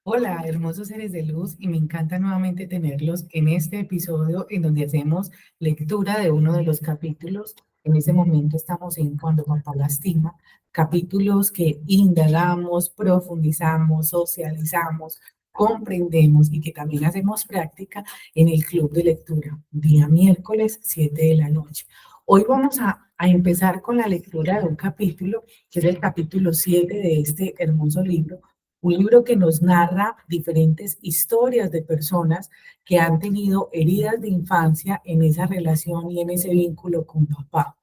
Hola, hermosos seres de luz, y me encanta nuevamente tenerlos en este episodio en donde hacemos lectura de uno de los capítulos. En este momento estamos en Cuando papá lastima, capítulos que indagamos, profundizamos, socializamos, comprendemos y que también hacemos práctica en el club de lectura, día miércoles 7 de la noche. Hoy vamos a empezar con la lectura de un capítulo, que es el capítulo 7 de este hermoso libro, un libro que nos narra diferentes historias de personas que han tenido heridas de infancia en esa relación y en ese vínculo con papá.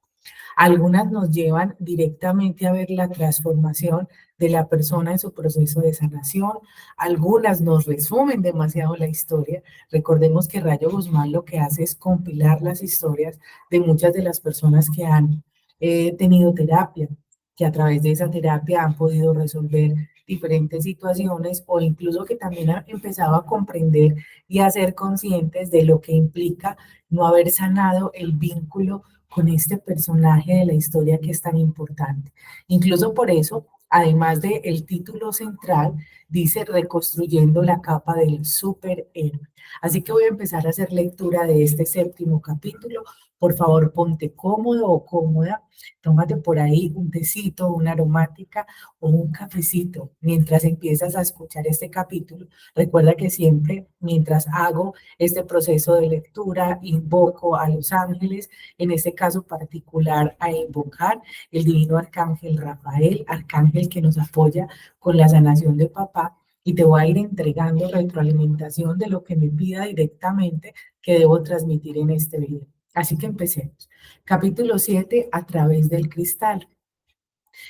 Algunas nos llevan directamente a ver la transformación de la persona en su proceso de sanación. Algunas nos resumen demasiado la historia. Recordemos que Rayo Guzmán lo que hace es compilar las historias de muchas de las personas que han tenido terapia, que a través de esa terapia han podido resolver diferentes situaciones o incluso que también han empezado a comprender y a ser conscientes de lo que implica no haber sanado el vínculo con este personaje de la historia que es tan importante. Incluso por eso, además del título central, dice reconstruyendo la capa del superhéroe. Así que voy a empezar a hacer lectura de este séptimo capítulo. Por favor, ponte cómodo o cómoda, tómate por ahí un tecito, una aromática o un cafecito mientras empiezas a escuchar este capítulo. Recuerda que siempre mientras hago este proceso de lectura, invoco a los ángeles, en este caso particular a invocar el divino arcángel Rafael, arcángel que nos apoya con la sanación de papá, y te voy a ir entregando retroalimentación de lo que me pida directamente que debo transmitir en este video. Así que empecemos. Capítulo 7, a través del cristal.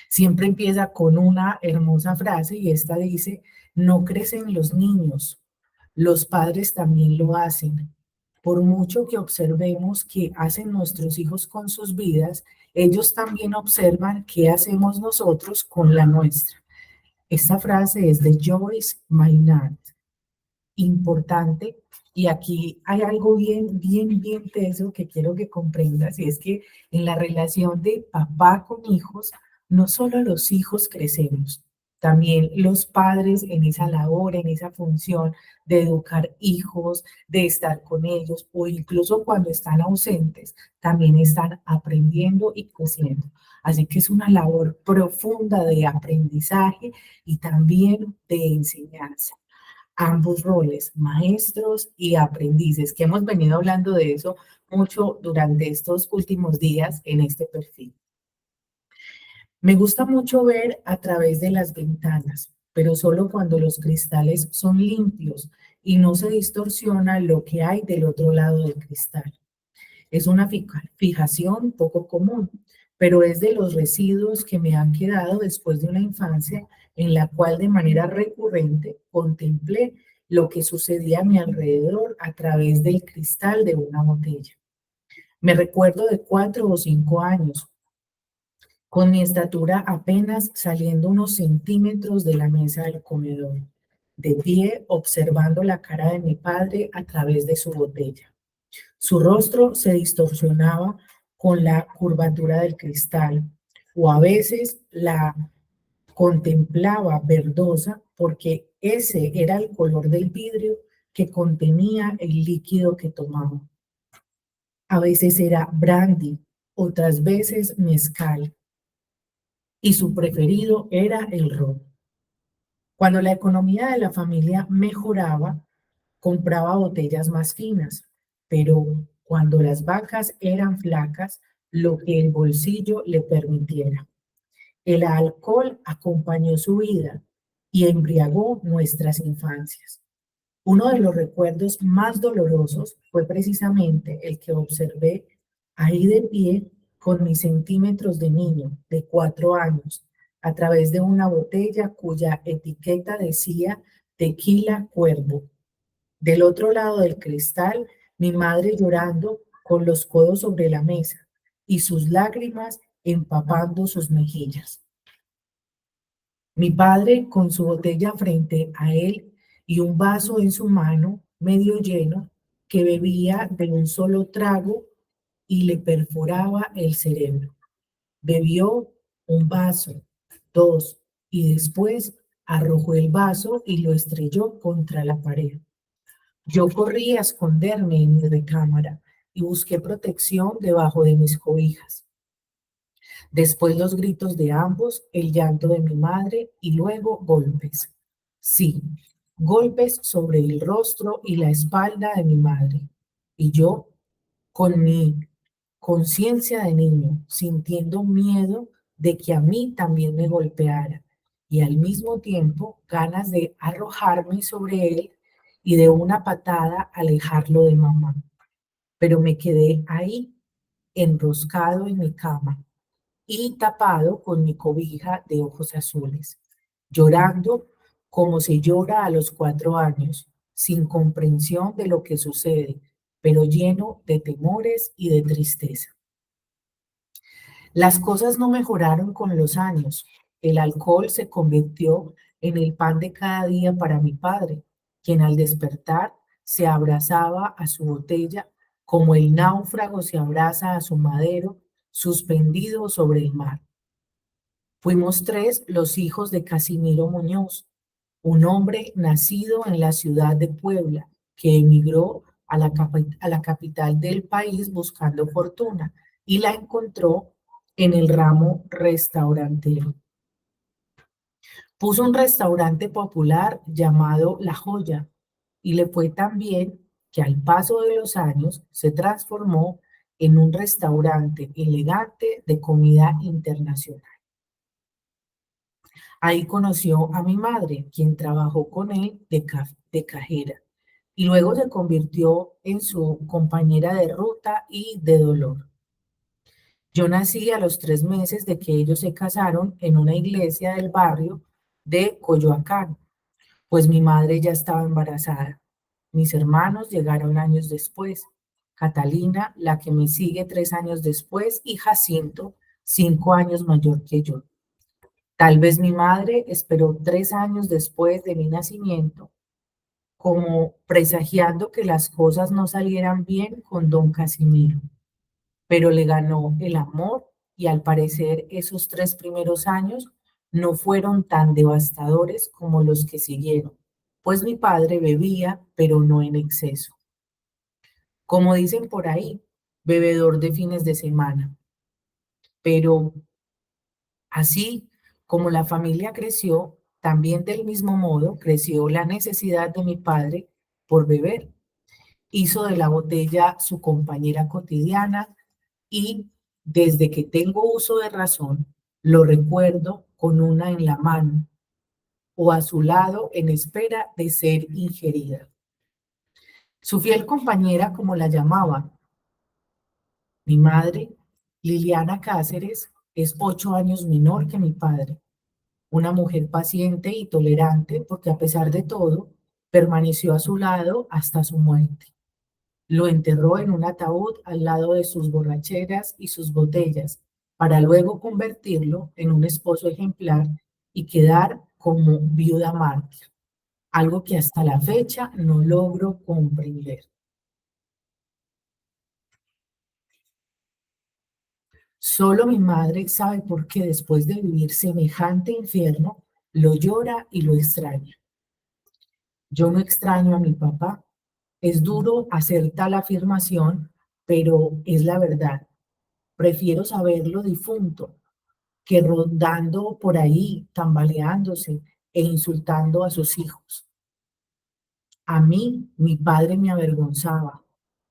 Siempre empieza con una hermosa frase y esta dice, no crecen los niños, los padres también lo hacen. Por mucho que observemos qué hacen nuestros hijos con sus vidas, ellos también observan qué hacemos nosotros con la nuestra. Esta frase es de Joyce Maynard, importante, y aquí hay algo bien teso que quiero que comprendas, y es que en la relación de papá con hijos, no solo los hijos crecemos, también los padres en esa labor, en esa función de educar hijos, de estar con ellos, o incluso cuando están ausentes, también están aprendiendo y creciendo. Así que es una labor profunda de aprendizaje y también de enseñanza, ambos roles, maestros y aprendices, que hemos venido hablando de eso mucho durante estos últimos días en este perfil. Me gusta mucho ver a través de las ventanas, pero solo cuando los cristales son limpios y no se distorsiona lo que hay del otro lado del cristal. Es una fijación poco común, pero es de los residuos que me han quedado después de una infancia en la cual de manera recurrente contemplé lo que sucedía a mi alrededor a través del cristal de una botella. Me recuerdo de 4 o 5 años, con mi estatura apenas saliendo unos centímetros de la mesa del comedor, de pie observando la cara de mi padre a través de su botella. Su rostro se distorsionaba con la curvatura del cristal, o a veces la contemplaba verdosa porque ese era el color del vidrio que contenía el líquido que tomaba. A veces era brandy, otras veces mezcal, y su preferido era el ron. Cuando la economía de la familia mejoraba, compraba botellas más finas, pero cuando las vacas eran flacas, lo que el bolsillo le permitiera. El alcohol acompañó su vida y embriagó nuestras infancias. Uno de los recuerdos más dolorosos fue precisamente el que observé ahí de pie con mis centímetros de niño de 4 años, a través de una botella cuya etiqueta decía Tequila Cuervo. Del otro lado del cristal, mi madre llorando con los codos sobre la mesa y sus lágrimas empapando sus mejillas. Mi padre con su botella frente a él y un vaso en su mano, medio lleno, que bebía de un solo trago y le perforaba el cerebro. Bebió un vaso, dos, y después Arrojó el vaso y lo estrelló contra la pared. Yo corrí a esconderme en mi recámara y busqué protección debajo de mis cobijas. Después los gritos de ambos, el llanto de mi madre y luego golpes. Sí, golpes sobre el rostro y la espalda de mi madre. Y yo, con mi conciencia de niño, sintiendo miedo de que a mí también me golpeara y al mismo tiempo ganas de arrojarme sobre él y de una patada alejarlo de mamá. Pero me quedé ahí, enroscado en mi cama y tapado con mi cobija de ojos azules, llorando como se llora a los 4 años, sin comprensión de lo que sucede, pero lleno de temores y de tristeza. Las cosas no mejoraron con los años. El alcohol se convirtió en el pan de cada día para mi padre, quien al despertar se abrazaba a su botella como el náufrago se abraza a su madero suspendido sobre el mar. Fuimos tres los hijos de Casimiro Muñoz, un hombre nacido en la ciudad de Puebla, que emigró a la capital del país buscando fortuna y la encontró en el ramo restaurantero. Puso un restaurante popular llamado La Joya y le fue tan bien que al paso de los años se transformó en un restaurante elegante de comida internacional. Ahí conoció a mi madre, quien trabajó con él de cajera, y luego se convirtió en su compañera de ruta y de dolor. Yo nací a los 3 meses de que ellos se casaron en una iglesia del barrio de Coyoacán, pues mi madre ya estaba embarazada. Mis hermanos llegaron años después. Catalina, la que me sigue 3 años después, y Jacinto, 5 años mayor que yo. Tal vez mi madre esperó 3 años después de mi nacimiento, como presagiando que las cosas no salieran bien con don Casimiro, pero le ganó el amor y al parecer esos 3 primeros años no fueron tan devastadores como los que siguieron, pues mi padre bebía, pero no en exceso. Como dicen por ahí, bebedor de fines de semana, pero así como la familia creció, también del mismo modo creció la necesidad de mi padre por beber. Hizo de la botella su compañera cotidiana y desde que tengo uso de razón, lo recuerdo con una en la mano o a su lado en espera de ser ingerida. Su fiel compañera, como la llamaba, mi madre, Liliana Cáceres, es 8 años menor que mi padre, una mujer paciente y tolerante porque a pesar de todo, permaneció a su lado hasta su muerte. Lo enterró en un ataúd al lado de sus borracheras y sus botellas, para luego convertirlo en un esposo ejemplar y quedar como viuda mártir, algo que hasta la fecha no logro comprender. Solo mi madre sabe por qué después de vivir semejante infierno, lo llora y lo extraña. Yo no extraño a mi papá. Es duro hacer tal afirmación, pero es la verdad. Prefiero saberlo difunto que rondando por ahí, tambaleándose e insultando a sus hijos. A mí, mi padre me avergonzaba,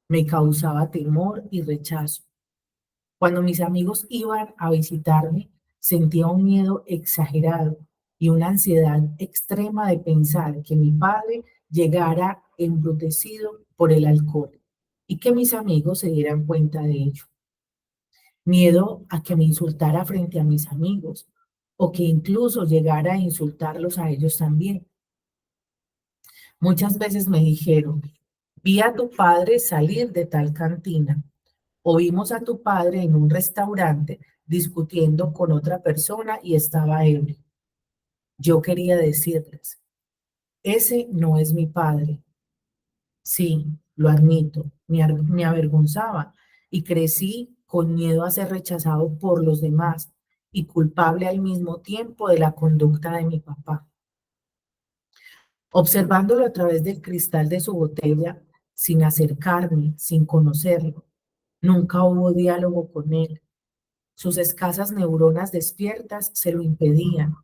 me causaba temor y rechazo. Cuando mis amigos iban a visitarme, sentía un miedo exagerado y una ansiedad extrema de pensar que mi padre llegara embrutecido por el alcohol y que mis amigos se dieran cuenta de ello. Miedo a que me insultara frente a mis amigos o que incluso llegara a insultarlos a ellos también. Muchas veces me dijeron, vi a tu padre salir de tal cantina o vimos a tu padre en un restaurante discutiendo con otra persona y estaba ebrio. Yo quería decirles, ese no es mi padre. Sí, lo admito, me avergonzaba y crecí con miedo a ser rechazado por los demás y culpable al mismo tiempo de la conducta de mi papá. observándolo a través del cristal de su botella, sin acercarme, sin conocerlo. Nunca hubo diálogo con él. Sus escasas neuronas despiertas se lo impedían.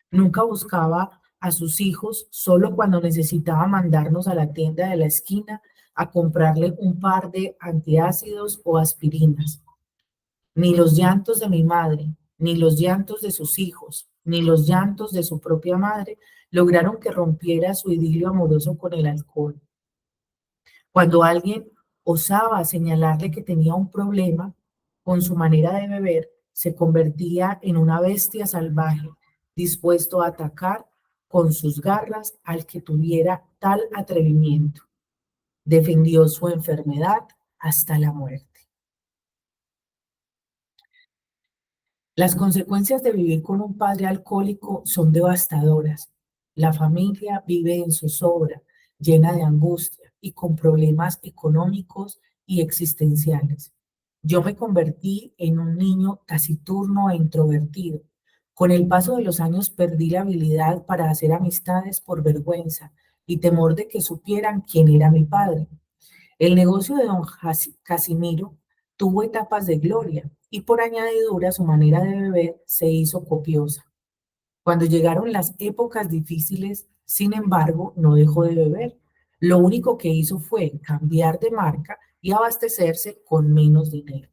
Nunca buscaba a sus hijos solo cuando necesitaba mandarnos a la tienda de la esquina a comprarle un par de antiácidos o aspirinas. Ni los llantos de mi madre, ni los llantos de sus hijos, ni los llantos de su propia madre lograron que rompiera su idilio amoroso con el alcohol. Cuando alguien osaba señalarle que tenía un problema con su manera de beber, se convertía en una bestia salvaje, dispuesto a atacar con sus garras al que tuviera tal atrevimiento. Defendió su enfermedad hasta la muerte. Las consecuencias de vivir con un padre alcohólico son devastadoras. La familia vive en zozobra, llena de angustia y con problemas económicos y existenciales. Yo me convertí en un niño taciturno e introvertido. Con el paso de los años perdí la habilidad para hacer amistades por vergüenza y temor de que supieran quién era mi padre. El negocio de don Casimiro tuvo etapas de gloria y por añadidura su manera de beber se hizo copiosa. Cuando llegaron las épocas difíciles, sin embargo, no dejó de beber. Lo único que hizo fue cambiar de marca y abastecerse con menos dinero.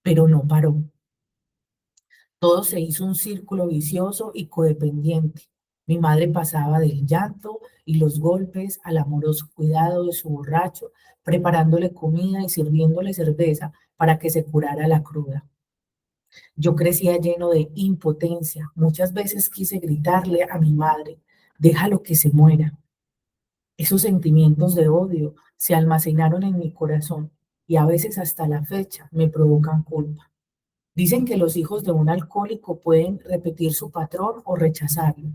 Pero no paró. Todo se hizo un círculo vicioso y codependiente. Mi madre pasaba del llanto y los golpes al amoroso cuidado de su borracho, preparándole comida y sirviéndole cerveza para que se curara la cruda. Yo crecía lleno de impotencia. Muchas veces quise gritarle a mi madre, déjalo que se muera. Esos sentimientos de odio se almacenaron en mi corazón y a veces hasta la fecha me provocan culpa. Dicen que los hijos de un alcohólico pueden repetir su patrón o rechazarlo.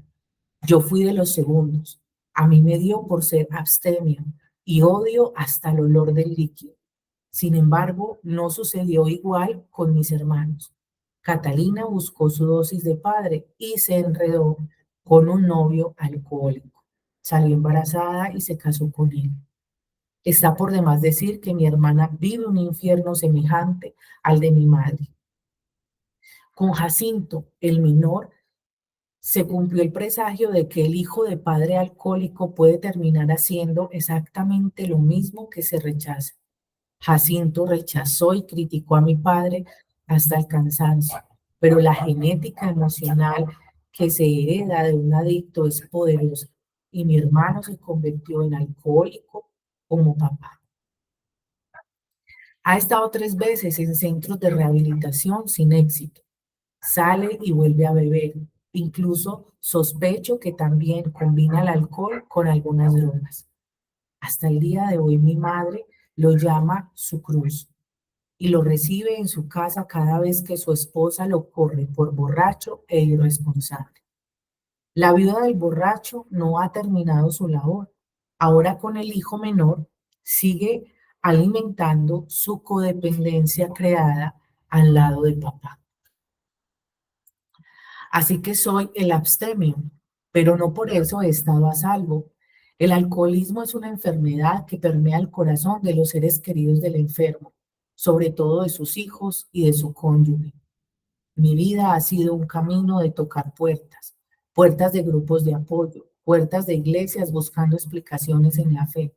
Yo fui de los segundos. A mí me dio por ser abstemio y odio hasta el olor del líquido. Sin embargo, no sucedió igual con mis hermanos. Catalina buscó su dosis de padre y se enredó con un novio alcohólico. Salió embarazada y se casó con él. Está por demás decir que mi hermana vive un infierno semejante al de mi madre. Con Jacinto, el menor, se cumplió el presagio de que el hijo de padre alcohólico puede terminar haciendo exactamente lo mismo que se rechaza. Jacinto rechazó y criticó a mi padre hasta el cansancio, pero la genética emocional que se hereda de un adicto es poderosa y mi hermano se convirtió en alcohólico como papá. Ha estado 3 veces en centros de rehabilitación sin éxito. Sale y vuelve a beber. Incluso sospecho que también combina el alcohol con algunas drogas. Hasta el día de hoy mi madre lo llama su cruz y lo recibe en su casa cada vez que su esposa lo corre por borracho e irresponsable. La viuda del borracho no ha terminado su labor. Ahora con el hijo menor sigue alimentando su codependencia creada al lado de papá. Así que soy el abstemio, pero no por eso he estado a salvo. El alcoholismo es una enfermedad que permea el corazón de los seres queridos del enfermo, sobre todo de sus hijos y de su cónyuge. Mi vida ha sido un camino de tocar puertas, puertas de grupos de apoyo, puertas de iglesias buscando explicaciones en la fe,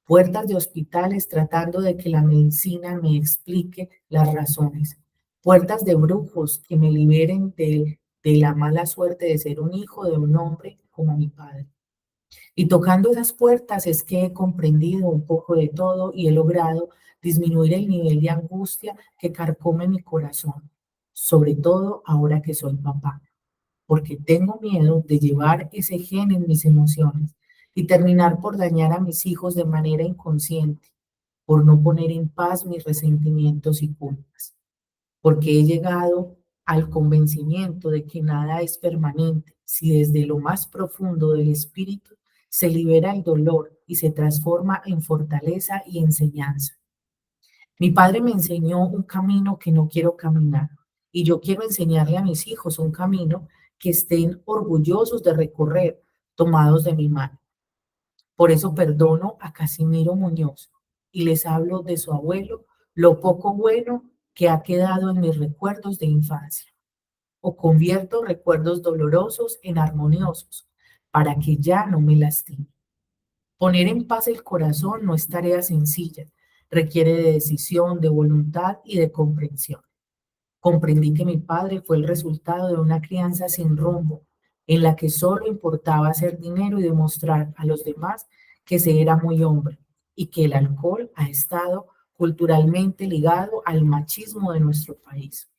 puertas de hospitales tratando de que la medicina me explique las razones, puertas de brujos que me liberen de la mala suerte de ser un hijo de un hombre como mi padre. Y tocando esas puertas es que he comprendido un poco de todo y he logrado disminuir el nivel de angustia que carcome mi corazón, sobre todo ahora que soy papá, porque tengo miedo de llevar ese gen en mis emociones y terminar por dañar a mis hijos de manera inconsciente, por no poner en paz mis resentimientos y culpas, porque he llegado al convencimiento de que nada es permanente si desde lo más profundo del espíritu se libera el dolor y se transforma en fortaleza y enseñanza. Mi padre me enseñó un camino que no quiero caminar y yo quiero enseñarle a mis hijos un camino que estén orgullosos de recorrer, tomados de mi mano. Por eso perdono a Casimiro Muñoz y les hablo de su abuelo, lo poco bueno que ha quedado en mis recuerdos de infancia, o convierto recuerdos dolorosos en armoniosos para que ya no me lastime. Poner en paz el corazón no es tarea sencilla, requiere de decisión, de voluntad y de comprensión. Comprendí que mi padre fue el resultado de una crianza sin rumbo, en la que solo importaba hacer dinero y demostrar a los demás que se era muy hombre y que el alcohol ha estado culturalmente ligado al machismo de nuestro país.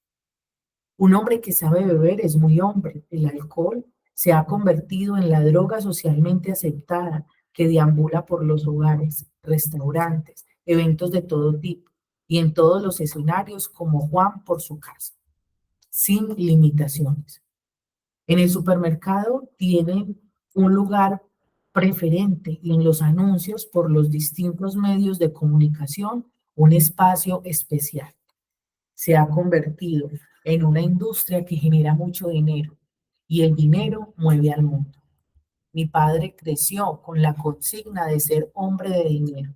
Un hombre que sabe beber es muy hombre. El alcohol se ha convertido en la droga socialmente aceptada que deambula por los hogares, restaurantes, eventos de todo tipo y en todos los escenarios como Juan por su casa, sin limitaciones. En el supermercado tienen un lugar preferente y en los anuncios por los distintos medios de comunicación un espacio especial. Se ha convertido en una industria que genera mucho dinero y el dinero mueve al mundo. Mi padre creció con la consigna de ser hombre de dinero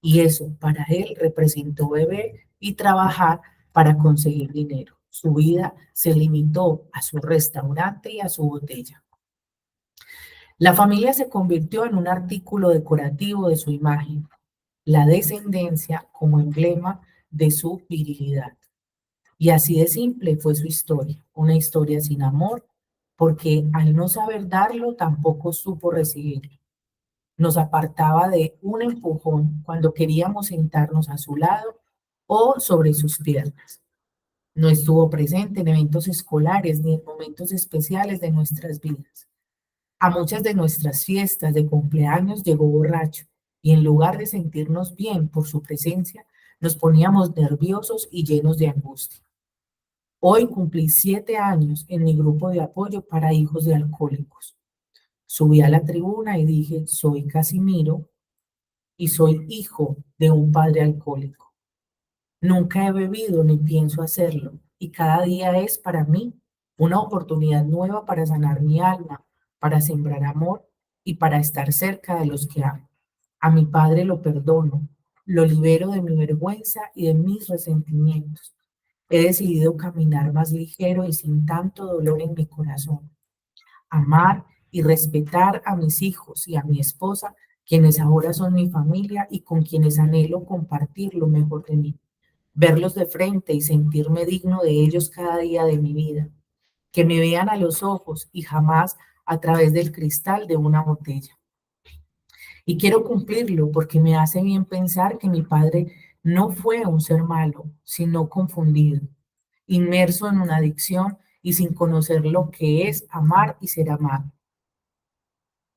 y eso para él representó beber y trabajar para conseguir dinero. Su vida se limitó a su restaurante y a su botella. La familia se convirtió en un artículo decorativo de su imagen, la descendencia como emblema de su virilidad. Y así de simple fue su historia, una historia sin amor, porque al no saber darlo tampoco supo recibirlo. Nos apartaba de un empujón cuando queríamos sentarnos a su lado o sobre sus piernas. No estuvo presente en eventos escolares ni en momentos especiales de nuestras vidas. A muchas de nuestras fiestas de cumpleaños llegó borracho y en lugar de sentirnos bien por su presencia, nos poníamos nerviosos y llenos de angustia. Hoy cumplí 7 años en mi grupo de apoyo para hijos de alcohólicos. Subí a la tribuna y dije, soy Casimiro y soy hijo de un padre alcohólico. Nunca he bebido ni pienso hacerlo y cada día es para mí una oportunidad nueva para sanar mi alma, para sembrar amor y para estar cerca de los que amo. A mi padre lo perdono, lo libero de mi vergüenza y de mis resentimientos. He decidido caminar más ligero y sin tanto dolor en mi corazón, amar y respetar a mis hijos y a mi esposa, quienes ahora son mi familia y con quienes anhelo compartir lo mejor de mí, verlos de frente y sentirme digno de ellos cada día de mi vida, que me vean a los ojos y jamás a través del cristal de una botella. Y quiero cumplirlo porque me hace bien pensar que mi padre no fue un ser malo, sino confundido, inmerso en una adicción y sin conocer lo que es amar y ser amado.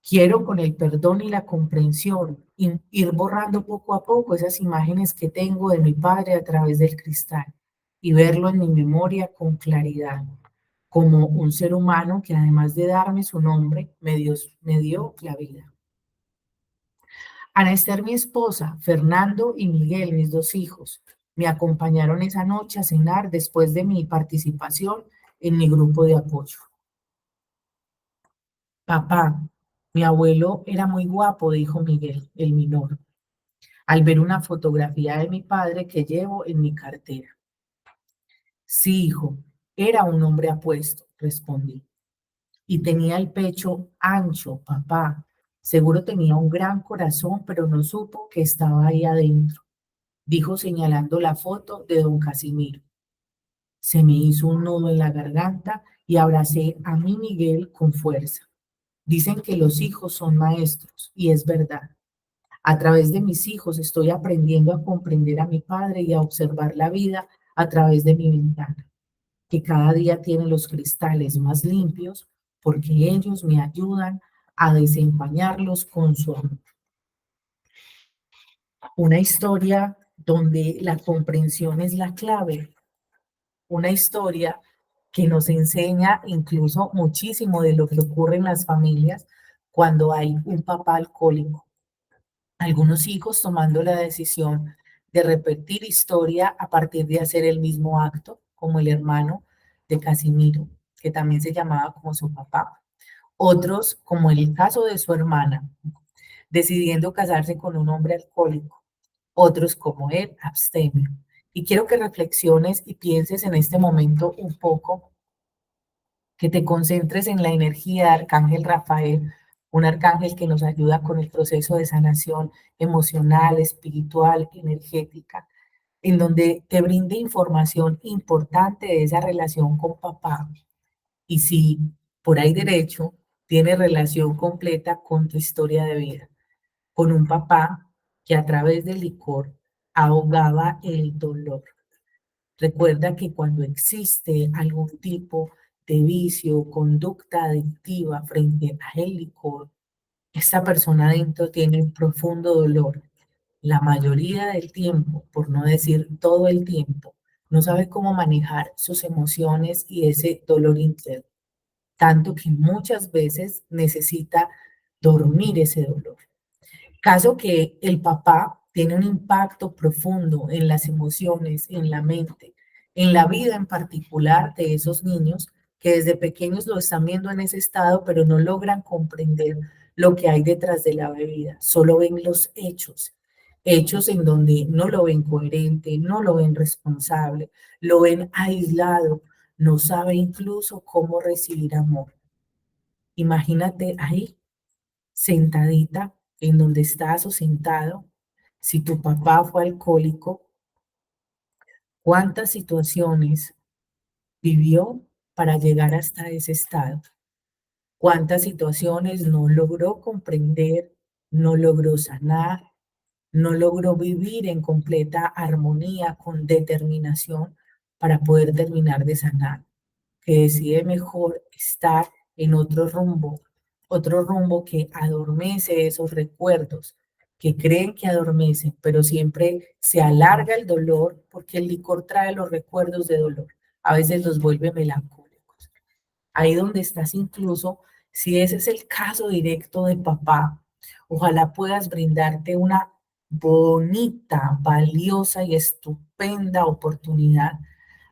Quiero con el perdón y la comprensión ir borrando poco a poco esas imágenes que tengo de mi padre a través del cristal y verlo en mi memoria con claridad, como un ser humano que además de darme su nombre, me dio la vida. Ana Esther, mi esposa, Fernando y Miguel, mis 2 hijos, me acompañaron esa noche a cenar después de mi participación en mi grupo de apoyo. Papá, mi abuelo era muy guapo, dijo Miguel, el menor, al ver una fotografía de mi padre que llevo en mi cartera. Sí, hijo, era un hombre apuesto, respondí. Y tenía el pecho ancho, papá. Seguro tenía un gran corazón, pero no supo que estaba ahí adentro, dijo señalando la foto de don Casimiro. Se me hizo un nudo en la garganta y abracé a mi Miguel con fuerza. Dicen que los hijos son maestros, y es verdad. A través de mis hijos estoy aprendiendo a comprender a mi padre y a observar la vida a través de mi ventana, que cada día tiene los cristales más limpios porque ellos me ayudan a desempañarlos con su amor. Una historia donde la comprensión es la clave, una historia que nos enseña incluso muchísimo de lo que ocurre en las familias cuando hay un papá alcohólico. Algunos hijos tomando la decisión de repetir historia a partir de hacer el mismo acto, como el hermano de Casimiro, que también se llamaba como su papá. Otros, como en el caso de su hermana, decidiendo casarse con un hombre alcohólico. Otros, como él, abstemio. Y quiero que reflexiones y pienses en este momento un poco, que te concentres en la energía de Arcángel Rafael, un arcángel que nos ayuda con el proceso de sanación emocional, espiritual, energética, en donde te brinde información importante de esa relación con papá. Y si por ahí derecho, tiene relación completa con tu historia de vida, con un papá que a través del licor ahogaba el dolor. Recuerda que cuando existe algún tipo de vicio, conducta adictiva frente al licor, esta persona adentro tiene un profundo dolor. La mayoría del tiempo, por no decir todo el tiempo, no sabe cómo manejar sus emociones y ese dolor interno, tanto que muchas veces necesita dormir ese dolor. Caso que el papá tiene un impacto profundo en las emociones, en la mente, en la vida en particular de esos niños que desde pequeños lo están viendo en ese estado, pero no logran comprender lo que hay detrás de la bebida. Solo ven los hechos, hechos en donde no lo ven coherente, no lo ven responsable, lo ven aislado, no sabe incluso cómo recibir amor. Imagínate ahí sentadita en donde estás o sentado, si tu papá fue alcohólico, cuántas situaciones vivió para llegar hasta ese estado, cuántas situaciones no logró comprender, no logró sanar, no logró vivir en completa armonía con determinación para poder terminar de sanar, que decide mejor estar en otro rumbo que adormece esos recuerdos, que creen que adormecen, pero siempre se alarga el dolor porque el licor trae los recuerdos de dolor, a veces los vuelve melancólicos. Ahí donde estás incluso, si ese es el caso directo de papá, ojalá puedas brindarte una bonita, valiosa y estupenda oportunidad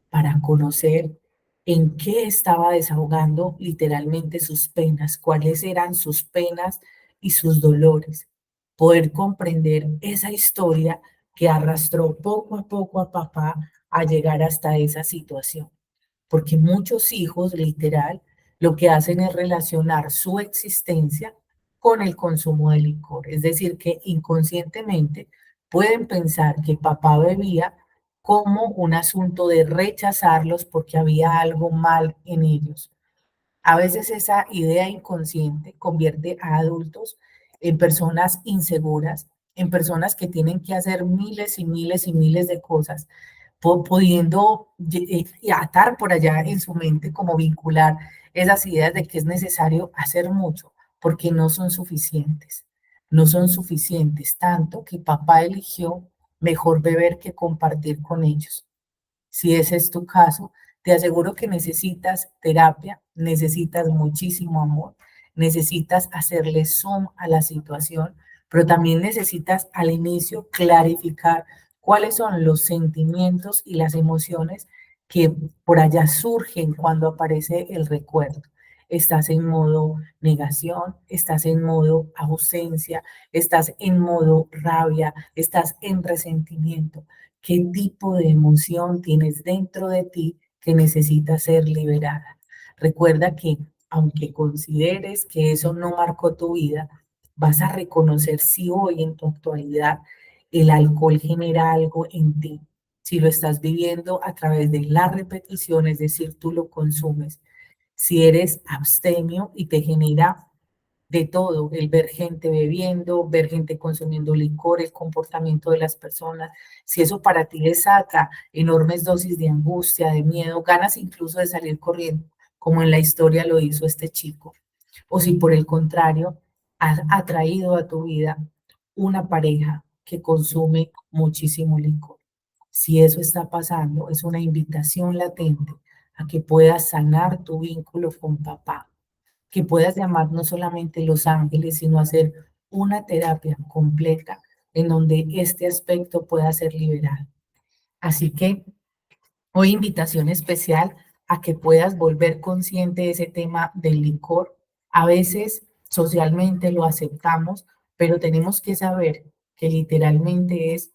para conocer en qué estaba desahogando literalmente sus penas, cuáles eran sus penas y sus dolores. Poder comprender esa historia que arrastró poco a poco a papá a llegar hasta esa situación. Porque muchos hijos, literal, lo que hacen es relacionar su existencia con el consumo de licor. Es decir, que inconscientemente pueden pensar que papá bebía como un asunto de rechazarlos porque había algo mal en ellos. A veces esa idea inconsciente convierte a adultos en personas inseguras, en personas que tienen que hacer miles y miles y miles de cosas, pudiendo atar por allá en su mente, como vincular esas ideas de que es necesario hacer mucho, porque no son suficientes. No son suficientes, tanto que papá eligió mejor beber que compartir con ellos. Si ese es tu caso, te aseguro que necesitas terapia, necesitas muchísimo amor, necesitas hacerle zoom a la situación, pero también necesitas al inicio clarificar cuáles son los sentimientos y las emociones que por allá surgen cuando aparece el recuerdo. Estás en modo negación, estás en modo ausencia, estás en modo rabia, estás en resentimiento. ¿Qué tipo de emoción tienes dentro de ti que necesita ser liberada? Recuerda que aunque consideres que eso no marcó tu vida, vas a reconocer si hoy en tu actualidad el alcohol genera algo en ti. Si lo estás viviendo a través de la repetición, es decir, tú lo consumes. Si eres abstemio y te genera de todo, el ver gente bebiendo, ver gente consumiendo licor, el comportamiento de las personas, si eso para ti desata enormes dosis de angustia, de miedo, ganas incluso de salir corriendo, como en la historia lo hizo este chico, o si por el contrario has atraído a tu vida una pareja que consume muchísimo licor. Si eso está pasando, es una invitación latente a que puedas sanar tu vínculo con papá, que puedas llamar no solamente Los Ángeles, sino hacer una terapia completa en donde este aspecto pueda ser liberado. Así que hoy invitación especial a que puedas volver consciente de ese tema del licor, A veces socialmente lo aceptamos, pero tenemos que saber que literalmente es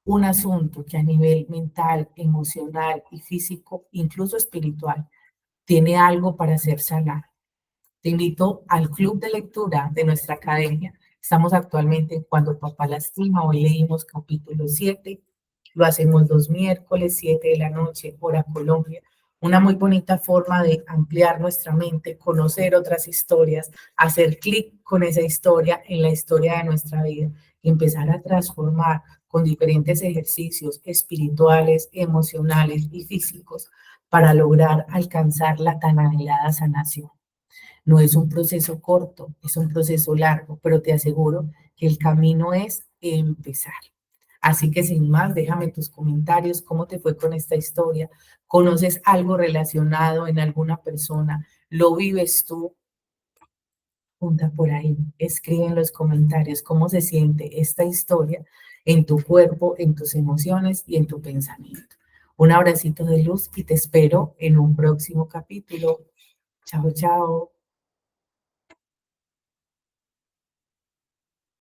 un asunto que a nivel mental, emocional y físico, incluso espiritual, tiene algo para ser sanado. Te invito al club de lectura de nuestra academia. Estamos actualmente en Cuando Papá Lastima. Hoy leímos capítulo 7. Lo hacemos los miércoles, 7 de la noche, hora Colombia. Una muy bonita forma de ampliar nuestra mente, conocer otras historias, hacer clic con esa historia en la historia de nuestra vida y empezar a transformar con diferentes ejercicios espirituales, emocionales y físicos para lograr alcanzar la tan anhelada sanación. No es un proceso corto, es un proceso largo, pero te aseguro que el camino es empezar. Así que sin más, déjame tus comentarios, cómo te fue con esta historia, conoces algo relacionado en alguna persona, lo vives tú, punta por ahí, escribe en los comentarios cómo se siente esta historia en tu cuerpo, en tus emociones y en tu pensamiento. Un abracito de luz y te espero en un próximo capítulo. Chao, chao.